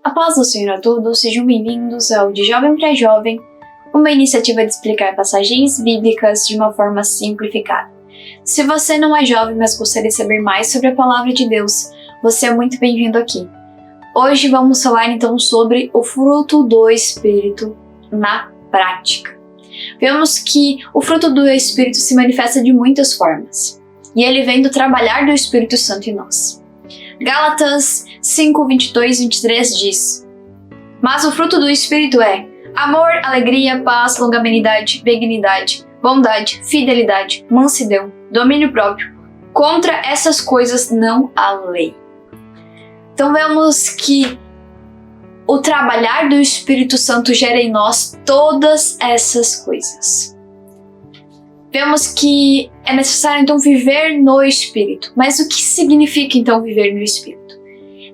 A paz do Senhor a todos, sejam bem-vindos ao De Jovem para Jovem, uma iniciativa de explicar passagens bíblicas de uma forma simplificada. Se você não é jovem, mas gostaria de saber mais sobre a Palavra de Deus, você é muito bem-vindo aqui. Hoje vamos falar então sobre o fruto do Espírito na prática. Vemos que o fruto do Espírito se manifesta de muitas formas, e ele vem do trabalhar do Espírito Santo em nós. Gálatas 5, 22 e 23 diz: Mas o fruto do Espírito é amor, alegria, paz, longanimidade, benignidade, bondade, fidelidade, mansidão, domínio próprio. Contra essas coisas não há lei. Então vemos que o trabalhar do Espírito Santo gera em nós todas essas coisas. Vemos que é necessário então viver no Espírito. Mas o que significa então viver no Espírito?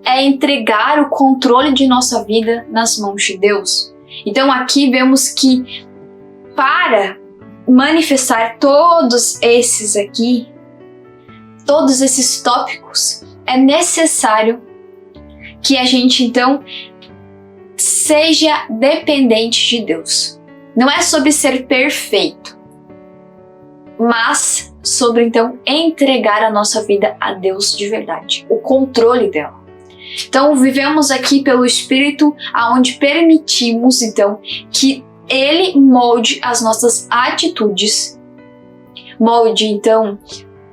É entregar o controle de nossa vida nas mãos de Deus. Então aqui vemos que para manifestar todos esses tópicos, é necessário que a gente então seja dependente de Deus. Não é sobre ser perfeito, mas sobre então entregar a nossa vida a Deus de verdade, o controle dela. Então vivemos aqui pelo Espírito, aonde permitimos então que Ele molde as nossas atitudes, molde então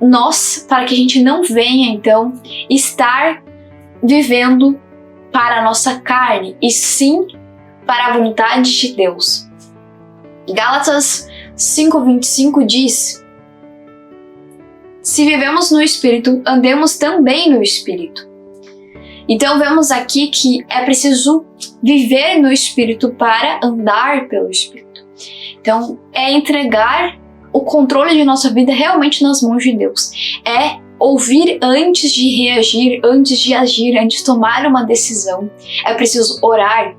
nós, para que a gente não venha então estar vivendo para a nossa carne, e sim para a vontade de Deus. Gálatas 5:25 diz: Se vivemos no Espírito, andemos também no Espírito. Então vemos aqui que é preciso viver no Espírito para andar pelo Espírito. Então é entregar o controle de nossa vida realmente nas mãos de Deus. É ouvir antes de reagir, antes de agir, antes de tomar uma decisão. É preciso orar.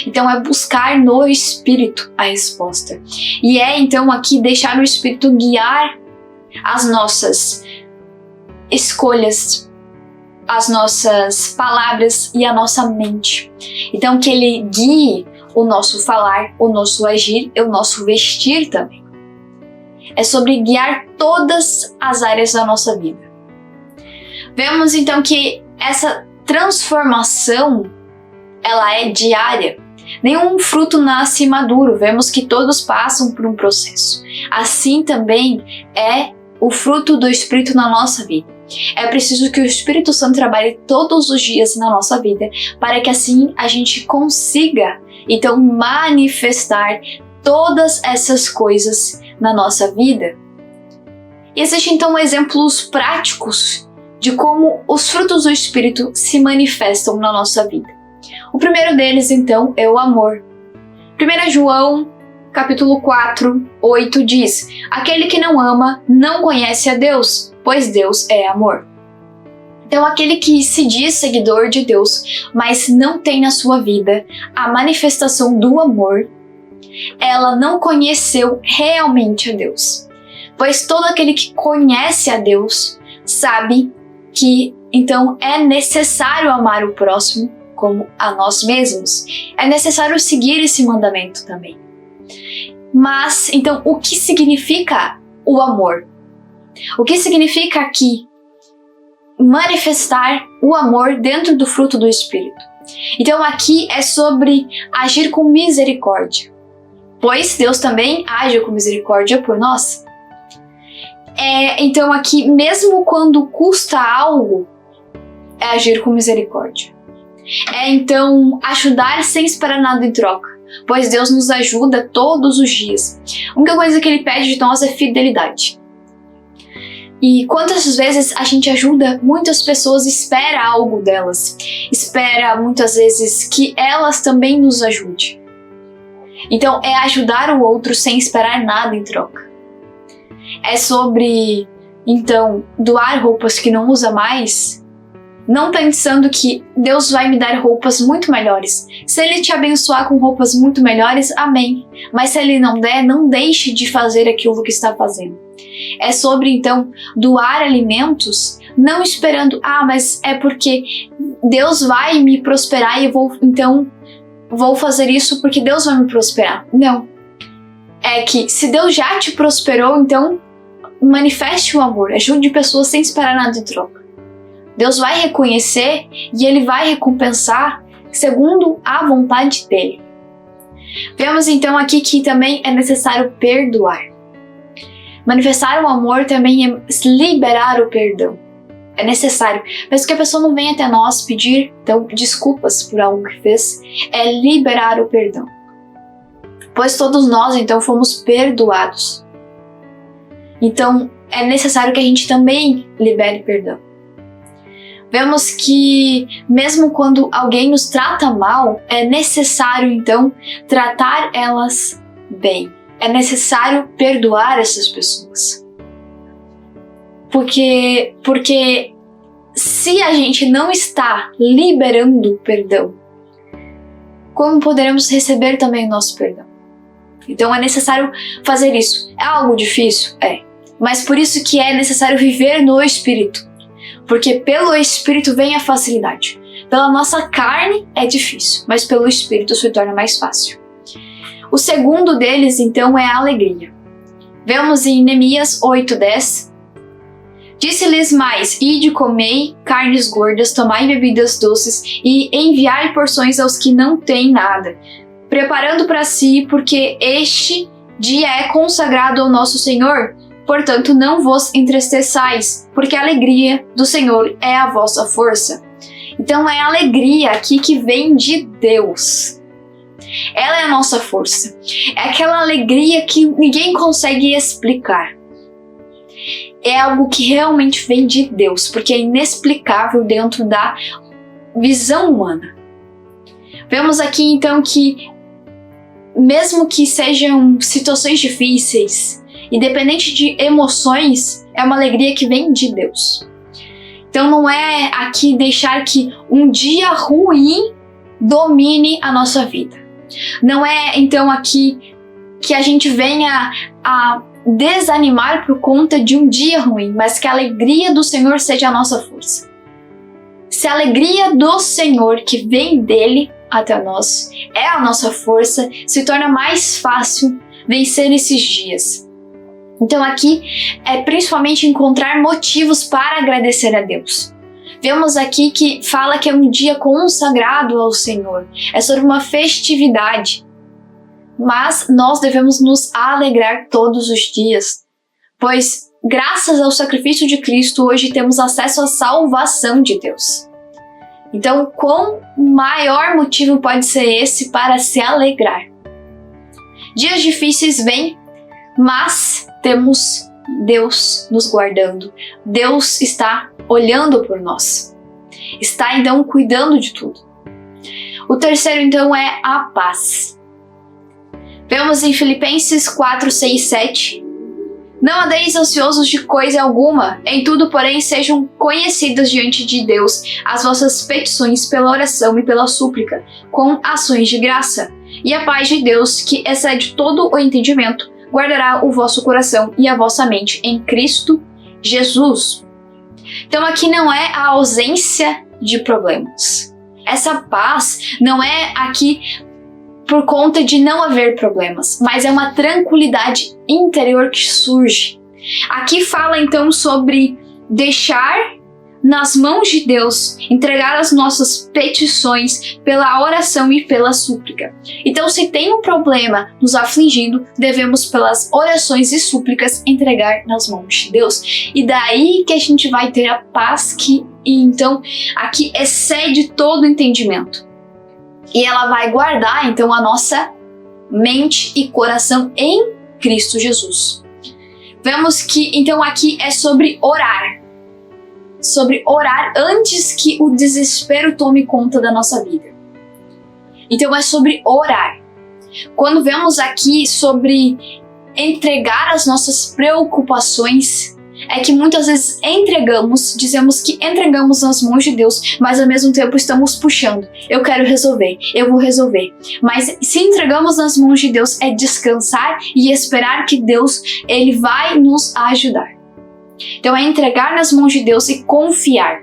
Então é buscar no Espírito a resposta. E é então aqui deixar o Espírito guiar as nossas escolhas, as nossas palavras e a nossa mente. Então que Ele guie o nosso falar, o nosso agir e o nosso vestir também. É sobre guiar todas as áreas da nossa vida. Vemos então que essa transformação, ela é diária. Nenhum fruto nasce maduro, vemos que todos passam por um processo. Assim também é o fruto do Espírito na nossa vida. É preciso que o Espírito Santo trabalhe todos os dias na nossa vida, para que assim a gente consiga então manifestar todas essas coisas na nossa vida. E existem então exemplos práticos de como os frutos do Espírito se manifestam na nossa vida. O primeiro deles, então, é o amor. 1 João, capítulo 4, 8 diz: Aquele que não ama não conhece a Deus, pois Deus é amor. Então, aquele que se diz seguidor de Deus, mas não tem na sua vida a manifestação do amor, ela não conheceu realmente a Deus. Pois todo aquele que conhece a Deus sabe que então é necessário amar o próximo como a nós mesmos. É necessário seguir esse mandamento também. Mas, então, o que significa o amor? O que significa aqui manifestar o amor dentro do fruto do Espírito? Então, aqui é sobre agir com misericórdia, pois Deus também age com misericórdia por nós. Então, aqui, mesmo quando custa algo, é agir com misericórdia. É então ajudar sem esperar nada em troca, pois Deus nos ajuda todos os dias. A única coisa que Ele pede de nós é fidelidade. E quantas vezes a gente ajuda muitas pessoas e espera algo delas, espera muitas vezes que elas também nos ajudem. Então é ajudar o outro sem esperar nada em troca. É sobre, então, doar roupas que não usa mais, não pensando que Deus vai me dar roupas muito melhores. Se Ele te abençoar com roupas muito melhores, amém. Mas se Ele não der, não deixe de fazer aquilo que está fazendo. É sobre, então, doar alimentos, não esperando, mas é porque Deus vai me prosperar e eu vou fazer isso porque Deus vai me prosperar. Não. É que se Deus já te prosperou, então manifeste o amor, ajude pessoas sem esperar nada em troca. Deus vai reconhecer e Ele vai recompensar segundo a vontade dEle. Vemos então aqui que também é necessário perdoar. Manifestar o amor também é liberar o perdão. É necessário, mas que a pessoa não venha até nós pedir desculpas por algo que fez, é liberar o perdão. Pois todos nós então fomos perdoados. Então é necessário que a gente também libere perdão. Vemos que mesmo quando alguém nos trata mal, é necessário então tratar elas bem. É necessário perdoar essas pessoas. Porque se a gente não está liberando perdão, como poderemos receber também o nosso perdão? Então é necessário fazer isso. É algo difícil? É. Mas por isso que é necessário viver no Espírito. Porque pelo Espírito vem a facilidade. Pela nossa carne é difícil, mas pelo Espírito se torna mais fácil. O segundo deles, então, é a alegria. Vemos em Neemias 8:10. Disse-lhes mais: ide, comei carnes gordas, tomai bebidas doces e enviai porções aos que não têm nada, preparando para si, porque este dia é consagrado ao nosso Senhor. Portanto, não vos entristeçais, porque a alegria do Senhor é a vossa força. Então é a alegria aqui que vem de Deus. Ela é a nossa força. É aquela alegria que ninguém consegue explicar. É algo que realmente vem de Deus, porque é inexplicável dentro da visão humana. Vemos aqui então que, mesmo que sejam situações difíceis, independente de emoções, é uma alegria que vem de Deus. Então não é aqui deixar que um dia ruim domine a nossa vida. Não é então aqui que a gente venha a desanimar por conta de um dia ruim, mas que a alegria do Senhor seja a nossa força. Se a alegria do Senhor que vem dele até nós é a nossa força, se torna mais fácil vencer esses dias. Então aqui é principalmente encontrar motivos para agradecer a Deus. Vemos aqui que fala que é um dia consagrado ao Senhor, é sobre uma festividade. Mas nós devemos nos alegrar todos os dias, pois graças ao sacrifício de Cristo hoje temos acesso à salvação de Deus. Então, quão maior motivo pode ser esse para se alegrar? Dias difíceis vêm, mas temos Deus nos guardando. Deus está olhando por nós. Está então cuidando de tudo. O terceiro então é a paz. Vemos em Filipenses 4, 6, 7. Não andeis ansiosos de coisa alguma, em tudo, porém, sejam conhecidas diante de Deus as vossas petições pela oração e pela súplica, com ações de graça. E a paz de Deus, que excede todo o entendimento, guardará o vosso coração e a vossa mente em Cristo Jesus. Então aqui não é a ausência de problemas. Essa paz não é aqui por conta de não haver problemas, mas é uma tranquilidade interior que surge. Aqui fala então sobre deixar nas mãos de Deus, entregar as nossas petições pela oração e pela súplica. Então, se tem um problema nos afligindo, devemos pelas orações e súplicas entregar nas mãos de Deus. E daí que a gente vai ter a paz que então aqui excede todo o entendimento. E ela vai guardar então a nossa mente e coração em Cristo Jesus. Vemos que então aqui é sobre orar. Sobre orar antes que o desespero tome conta da nossa vida. Então é sobre orar. Quando vemos aqui sobre entregar as nossas preocupações, é que muitas vezes dizemos que entregamos nas mãos de Deus, mas ao mesmo tempo estamos puxando. Eu quero resolver, eu vou resolver. Mas se entregamos nas mãos de Deus é descansar e esperar que Deus, Ele vai nos ajudar. Então é entregar nas mãos de Deus e confiar.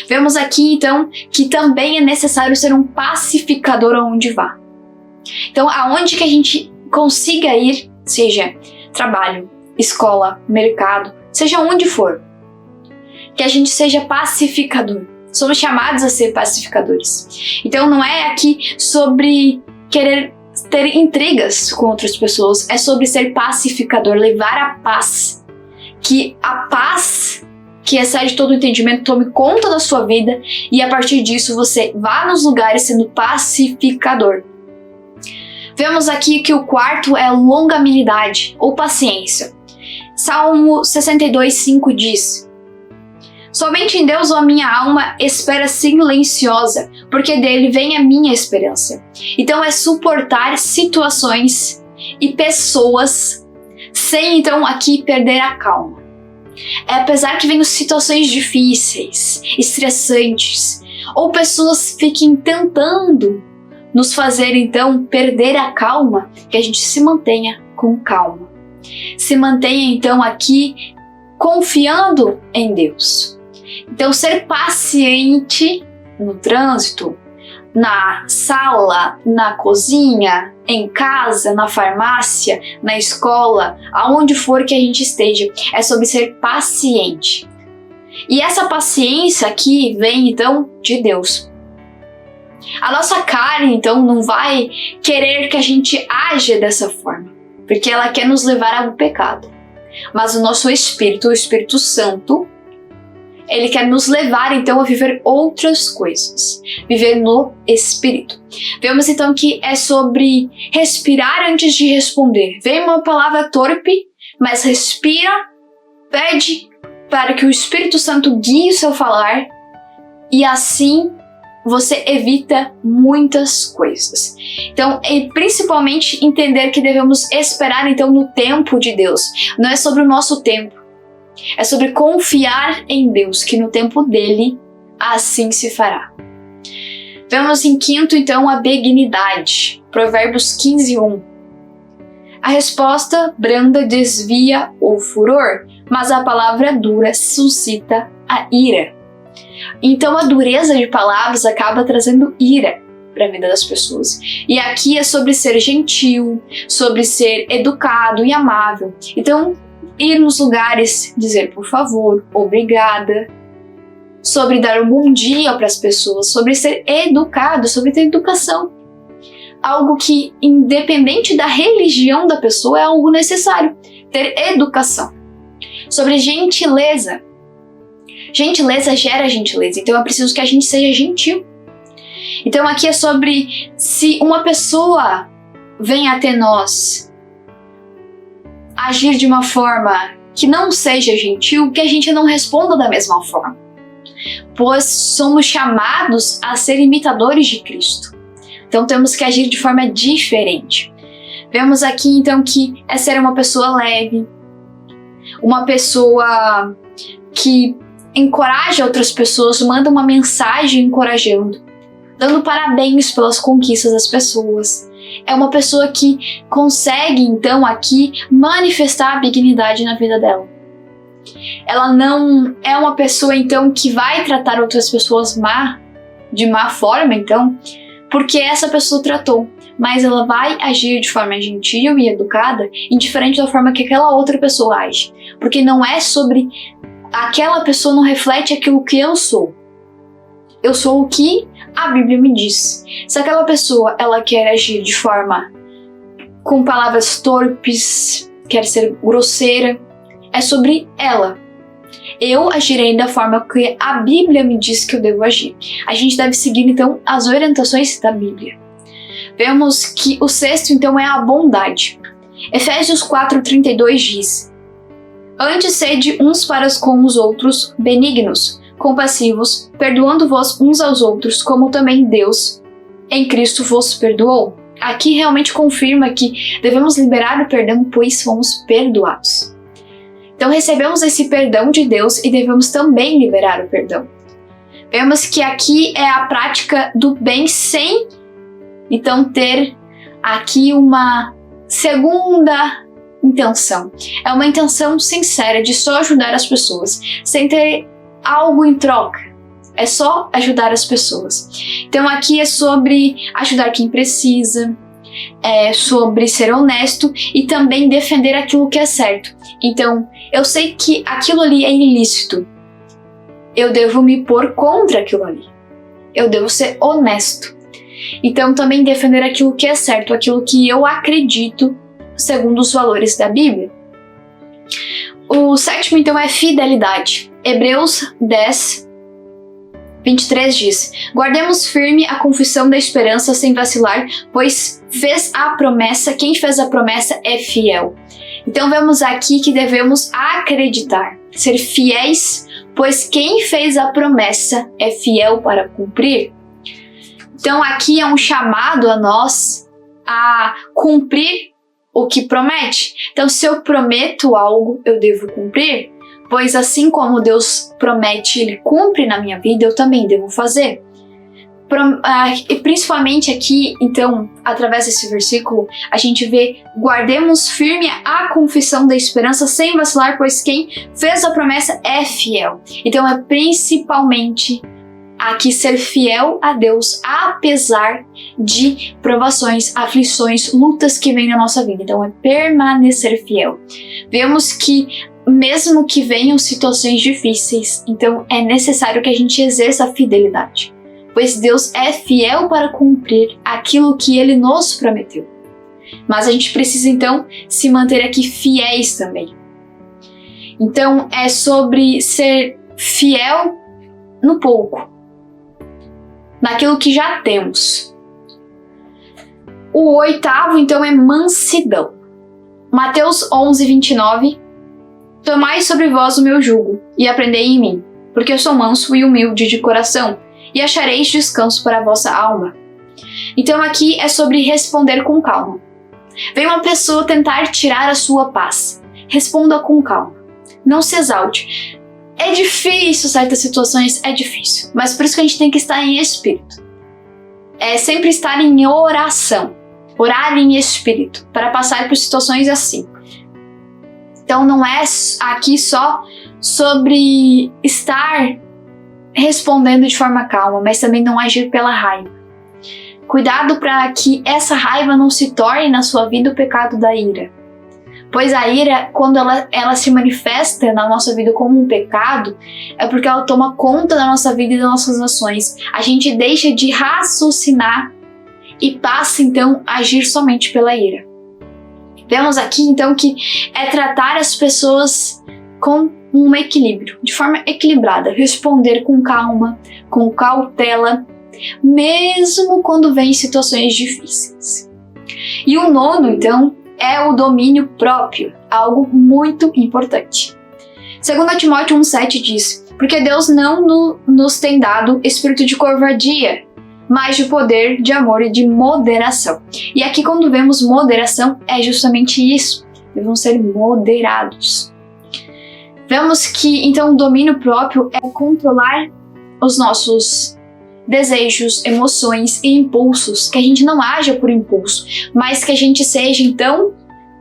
Vemos aqui então que também é necessário ser um pacificador aonde vá. Então aonde que a gente consiga ir, seja trabalho, escola, mercado, seja onde for, que a gente seja pacificador. Somos chamados a ser pacificadores. Então não é aqui sobre querer ter intrigas com outras pessoas, é sobre ser pacificador, levar a paz. Que a paz que excede todo o entendimento tome conta da sua vida e a partir disso você vá nos lugares sendo pacificador. Vemos aqui que o quarto é longanimidade ou paciência. Salmo 62:5 diz: somente em Deus a minha alma espera silenciosa, porque dele vem a minha esperança. Então é suportar situações e pessoas sem então aqui perder a calma. Apesar que venham situações difíceis, estressantes, ou pessoas fiquem tentando nos fazer então perder a calma, que a gente se mantenha com calma. Se mantenha então aqui confiando em Deus. Então ser paciente no trânsito, na sala, na cozinha, em casa, na farmácia, na escola, aonde for que a gente esteja, é sobre ser paciente. E essa paciência aqui vem então de Deus. A nossa carne, então, não vai querer que a gente aja dessa forma, porque ela quer nos levar ao pecado. Mas o nosso Espírito, o Espírito Santo, ele quer nos levar, então, a viver outras coisas, viver no Espírito. Vemos, então, que é sobre respirar antes de responder. Vem uma palavra torpe, mas respira, pede para que o Espírito Santo guie o seu falar e assim você evita muitas coisas. Então, e principalmente entender que devemos esperar então no tempo de Deus. Não é sobre o nosso tempo. É sobre confiar em Deus, que no tempo dele assim se fará. Vemos em quinto então a benignidade. Provérbios 15:1. A resposta branda desvia o furor, mas a palavra dura suscita a ira. Então a dureza de palavras acaba trazendo ira para a vida das pessoas. E aqui é sobre ser gentil, sobre ser educado e amável. Então, ir nos lugares, dizer por favor, obrigada, sobre dar um bom dia para as pessoas, sobre ser educado, sobre ter educação. Algo que, independente da religião da pessoa, é algo necessário, ter educação. Sobre gentileza. Gentileza gera gentileza, então é preciso que a gente seja gentil. Então aqui é sobre se uma pessoa vem até nós agir de uma forma que não seja gentil, que a gente não responda da mesma forma. Pois somos chamados a ser imitadores de Cristo. Então temos que agir de forma diferente. Vemos aqui então que é ser uma pessoa leve, uma pessoa que encoraja outras pessoas, manda uma mensagem encorajando, dando parabéns pelas conquistas das pessoas. É uma pessoa que consegue, então, aqui manifestar a benignidade na vida dela. Ela não é uma pessoa, então, que vai tratar outras pessoas de má forma, então, porque essa pessoa tratou. Mas ela vai agir de forma gentil e educada, indiferente da forma que aquela outra pessoa age. Porque não é sobre aquela pessoa, não reflete aquilo que eu sou. Eu sou o que a Bíblia me diz. Se aquela pessoa ela quer agir de forma com palavras torpes, quer ser grosseira, é sobre ela. Eu agirei da forma que a Bíblia me diz que eu devo agir. A gente deve seguir então as orientações da Bíblia. Vemos que o sexto então é a bondade. Efésios 4:32 diz: antes sede uns para com os outros benignos, compassivos, perdoando-vos uns aos outros, como também Deus em Cristo vos perdoou. Aqui realmente confirma que devemos liberar o perdão, pois fomos perdoados. Então recebemos esse perdão de Deus e devemos também liberar o perdão. Vemos que aqui é a prática do bem sem, então, ter aqui uma segunda intenção. É uma intenção sincera de só ajudar as pessoas, sem ter algo em troca. É só ajudar as pessoas. Então aqui é sobre ajudar quem precisa, é sobre ser honesto e também defender aquilo que é certo. Então, eu sei que aquilo ali é ilícito. Eu devo me pôr contra aquilo ali. Eu devo ser honesto. Então, também defender aquilo que é certo, aquilo que eu acredito segundo os valores da Bíblia. O sétimo, então, é fidelidade. Hebreus 10, 23 diz: guardemos firme a confissão da esperança sem vacilar, pois quem fez a promessa é fiel. Então vemos aqui que devemos acreditar, ser fiéis, pois quem fez a promessa é fiel para cumprir. Então aqui é um chamado a nós a cumprir o que promete. Então se eu prometo algo, eu devo cumprir, pois assim como Deus promete, Ele cumpre na minha vida, eu também devo fazer. E principalmente aqui, então, através desse versículo, a gente vê: guardemos firme a confissão da esperança sem vacilar, pois quem fez a promessa é fiel. Então é principalmente aqui ser fiel a Deus, apesar de provações, aflições, lutas que vêm na nossa vida. Então é permanecer fiel. Vemos que mesmo que venham situações difíceis, então é necessário que a gente exerça a fidelidade, pois Deus é fiel para cumprir aquilo que Ele nos prometeu. Mas a gente precisa então se manter aqui fiéis também. Então é sobre ser fiel no pouco, naquilo que já temos. O oitavo então é mansidão. Mateus 11, 29: tomai sobre vós o meu jugo e aprendei em mim, porque eu sou manso e humilde de coração, e achareis descanso para a vossa alma. Então aqui é sobre responder com calma. Vem uma pessoa tentar tirar a sua paz. Responda com calma. Não se exalte. É difícil, certas situações é difícil, mas por isso que a gente tem que estar em espírito. É sempre estar em oração. Orar em espírito, para passar por situações assim. Então não é aqui só sobre estar respondendo de forma calma, mas também não agir pela raiva. Cuidado para que essa raiva não se torne na sua vida o pecado da ira. Pois a ira, quando ela se manifesta na nossa vida como um pecado, é porque ela toma conta da nossa vida e das nossas ações. A gente deixa de raciocinar e passa então a agir somente pela ira. Vemos aqui então que é tratar as pessoas com um equilíbrio, de forma equilibrada, responder com calma, com cautela, mesmo quando vem situações difíceis. E o nono, então, é o domínio próprio, algo muito importante. 2 Timóteo 1,7 diz: porque Deus não nos tem dado espírito de covardia, mas de poder, de amor e de moderação. E aqui quando vemos moderação, é justamente isso. Devemos ser moderados. Vemos que, então, o domínio próprio é controlar os nossos desejos, emoções e impulsos. Que a gente não haja por impulso, mas que a gente seja, então,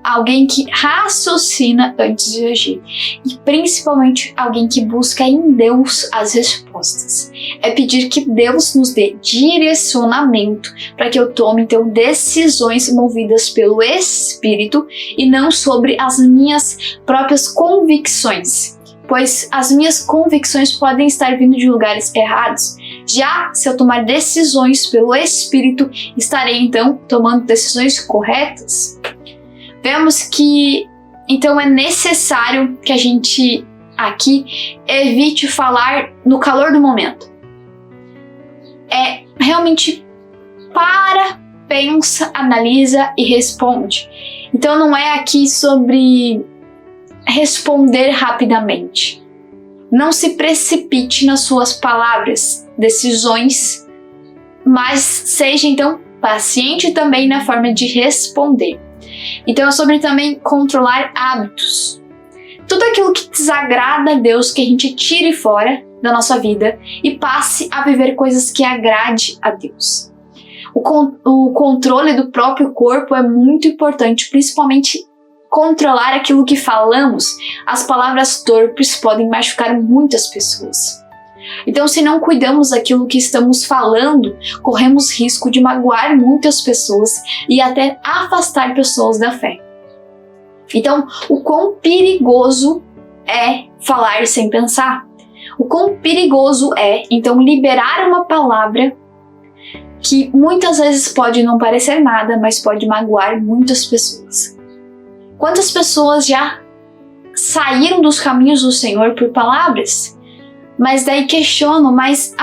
alguém que raciocina antes de agir. E principalmente alguém que busca em Deus as respostas. É pedir que Deus nos dê direcionamento para que eu tome então decisões movidas pelo Espírito e não sobre as minhas próprias convicções. Pois as minhas convicções podem estar vindo de lugares errados. Já se eu tomar decisões pelo Espírito, estarei então tomando decisões corretas. Vemos que, então, é necessário que a gente aqui evite falar no calor do momento. É realmente pensa, analisa e responde. Então não é aqui sobre responder rapidamente. Não se precipite nas suas palavras, decisões, mas seja então paciente também na forma de responder. Então é sobre também controlar hábitos. tudo aquilo que desagrada a Deus, que a gente tire fora da nossa vida e passe a viver coisas que agrade a Deus. O controle do próprio corpo é muito importante, principalmente controlar aquilo que falamos. As palavras torpes podem machucar muitas pessoas. Então, se não cuidamos daquilo que estamos falando, corremos risco de magoar muitas pessoas e até afastar pessoas da fé. Então, o quão perigoso é falar sem pensar? O quão perigoso é, então, liberar uma palavra que muitas vezes pode não parecer nada, mas pode magoar muitas pessoas. Quantas pessoas já saíram dos caminhos do Senhor por palavras? Mas daí questionam, mas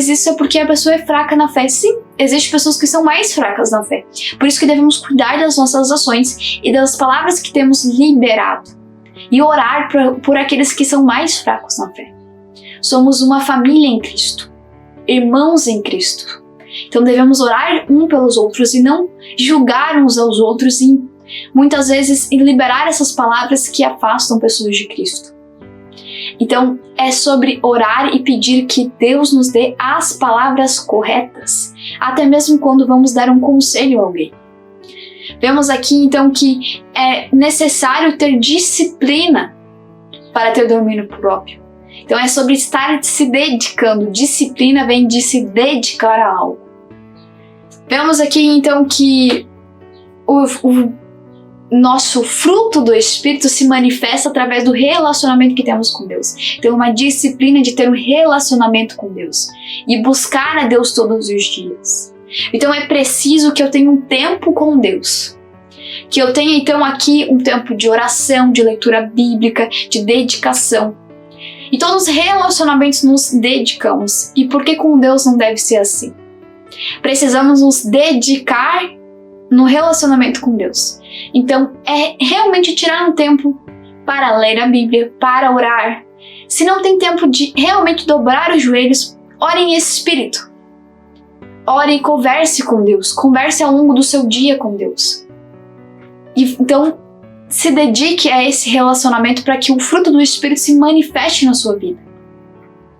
isso é porque a pessoa é fraca na fé. Sim, existem pessoas que são mais fracas na fé. Por isso que devemos cuidar das nossas ações e das palavras que temos liberado. E orar por aqueles que são mais fracos na fé. Somos uma família em Cristo, irmãos em Cristo. Então devemos orar um pelos outros e não julgar uns aos outros e muitas vezes liberar essas palavras que afastam pessoas de Cristo. Então é sobre orar e pedir que Deus nos dê as palavras corretas, até mesmo quando vamos dar um conselho a alguém. Vemos aqui então que é necessário ter disciplina para ter domínio próprio. Então é sobre estar se dedicando. Disciplina vem de se dedicar a algo. Vemos aqui então que o nosso fruto do Espírito se manifesta através do relacionamento que temos com Deus. Então uma disciplina de ter um relacionamento com Deus e buscar a Deus todos os dias. Então é preciso que eu tenha um tempo com Deus. Que eu tenha então aqui um tempo de oração, de leitura bíblica, de dedicação. E todos os relacionamentos nos dedicamos. E por que com Deus não deve ser assim? Precisamos nos dedicar no relacionamento com Deus. Então, é realmente tirar um tempo para ler a Bíblia, para orar. Se não tem tempo de realmente dobrar os joelhos, ore em espírito. Ore e converse com Deus. Converse ao longo do seu dia com Deus. E, então, se dedique a esse relacionamento para que o fruto do Espírito se manifeste na sua vida.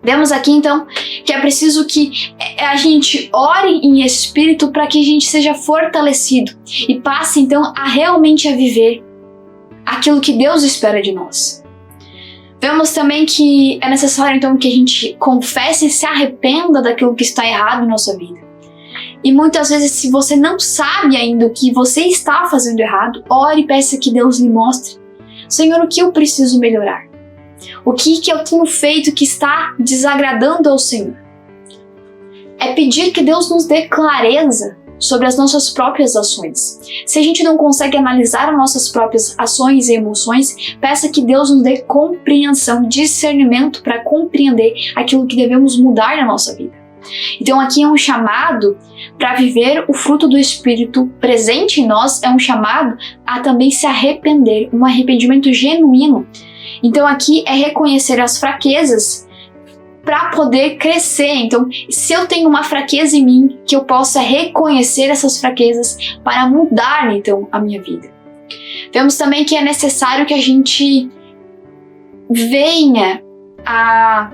Vemos aqui então que é preciso que a gente ore em espírito para que a gente seja fortalecido e passe então a realmente a viver aquilo que Deus espera de nós. Vemos também que é necessário então que a gente confesse e se arrependa daquilo que está errado em nossa vida. E muitas vezes, se você não sabe ainda o que você está fazendo errado, ore e peça que Deus lhe mostre. Senhor, o que eu preciso melhorar? O que eu tenho feito que está desagradando ao Senhor? É pedir que Deus nos dê clareza sobre as nossas próprias ações. Se a gente não consegue analisar as nossas próprias ações e emoções, peça que Deus nos dê compreensão, discernimento para compreender aquilo que devemos mudar na nossa vida. Então aqui é um chamado para viver o fruto do Espírito presente em nós, é um chamado a também se arrepender, um arrependimento genuíno. Então aqui é reconhecer as fraquezas para poder crescer. Então, se eu tenho uma fraqueza em mim, que eu possa reconhecer essas fraquezas para mudar então a minha vida. Vemos também que é necessário que a gente venha a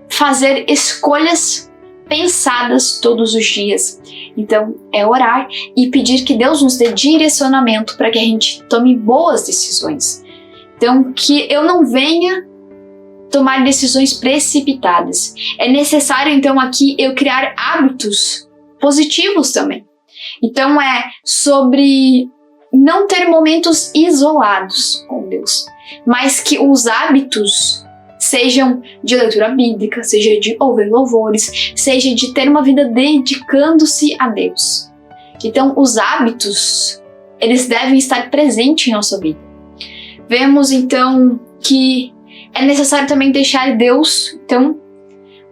fazer escolhas pensadas todos os dias. Então, é orar e pedir que Deus nos dê direcionamento para que a gente tome boas decisões. Então, que eu não venha tomar decisões precipitadas. É necessário, então, aqui eu criar hábitos positivos também. Então, é sobre não ter momentos isolados com Deus, mas que os hábitos sejam de leitura bíblica, seja de ouvir louvores, seja de ter uma vida dedicando-se a Deus. Então, os hábitos, eles devem estar presentes em nossa vida. Vemos, então, que é necessário também deixar Deus, então,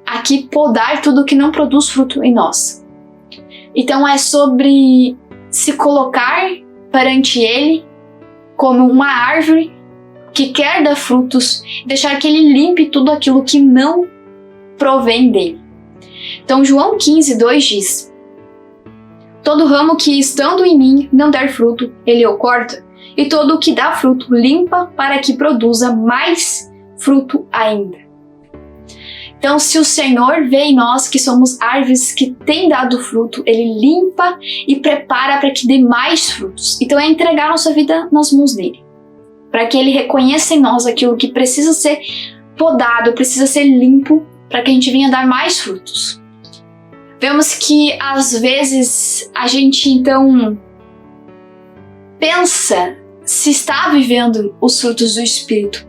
aqui podar tudo que não produz fruto em nós. Então, é sobre se colocar perante Ele como uma árvore que quer dar frutos, deixar que Ele limpe tudo aquilo que não provém dele. Então, João 15:2 diz: todo ramo que estando em mim não der fruto, Ele o corta, e todo o que dá fruto limpa para que produza mais fruto ainda. Então, se o Senhor vê em nós que somos árvores que têm dado fruto, Ele limpa e prepara para que dê mais frutos. Então, é entregar nossa vida nas mãos dEle, para que Ele reconheça em nós aquilo que precisa ser podado, precisa ser limpo, para que a gente venha dar mais frutos. Vemos que, às vezes, a gente, então, pensa se está vivendo os frutos do Espírito,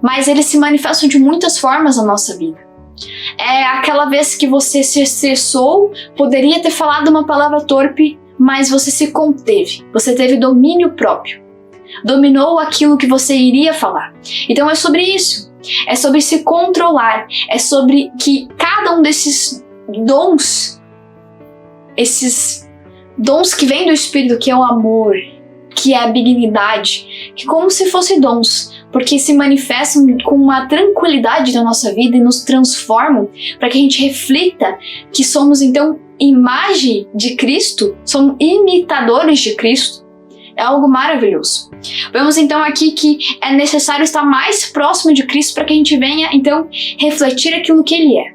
mas eles se manifestam de muitas formas na nossa vida. É aquela vez que você se estressou, poderia ter falado uma palavra torpe, mas você se conteve, você teve domínio próprio, dominou aquilo que você iria falar. Então é sobre isso, é sobre se controlar, é sobre que cada um desses dons, esses dons que vêm do Espírito, que é o amor, que é a benignidade, que como se fossem dons, porque se manifestam com uma tranquilidade na nossa vida e nos transformam para que a gente reflita que somos então imagem de Cristo, somos imitadores de Cristo. É algo maravilhoso. Vemos então aqui que é necessário estar mais próximo de Cristo para que a gente venha então refletir aquilo que Ele é.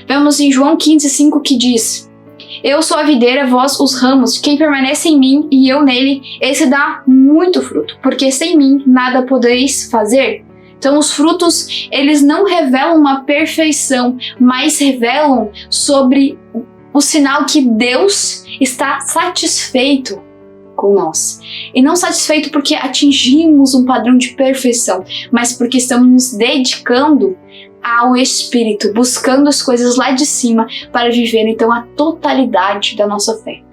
Vemos em João 15:5 que diz: eu sou a videira, vós os ramos, quem permanece em mim e eu nele, esse dá muito fruto, porque sem mim nada podeis fazer. Então os frutos, eles não revelam uma perfeição, mas revelam sobre o sinal que Deus está satisfeito com nós. E não satisfeito porque atingimos um padrão de perfeição, mas porque estamos nos dedicando ao Espírito, buscando as coisas lá de cima para viver então a totalidade da nossa fé.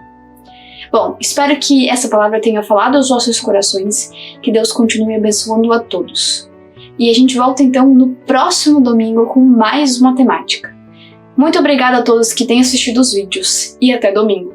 Bom, espero que essa palavra tenha falado aos nossos corações, que Deus continue abençoando a todos. E a gente volta então no próximo domingo com mais uma temática. Muito obrigada a todos que têm assistido os vídeos e até domingo.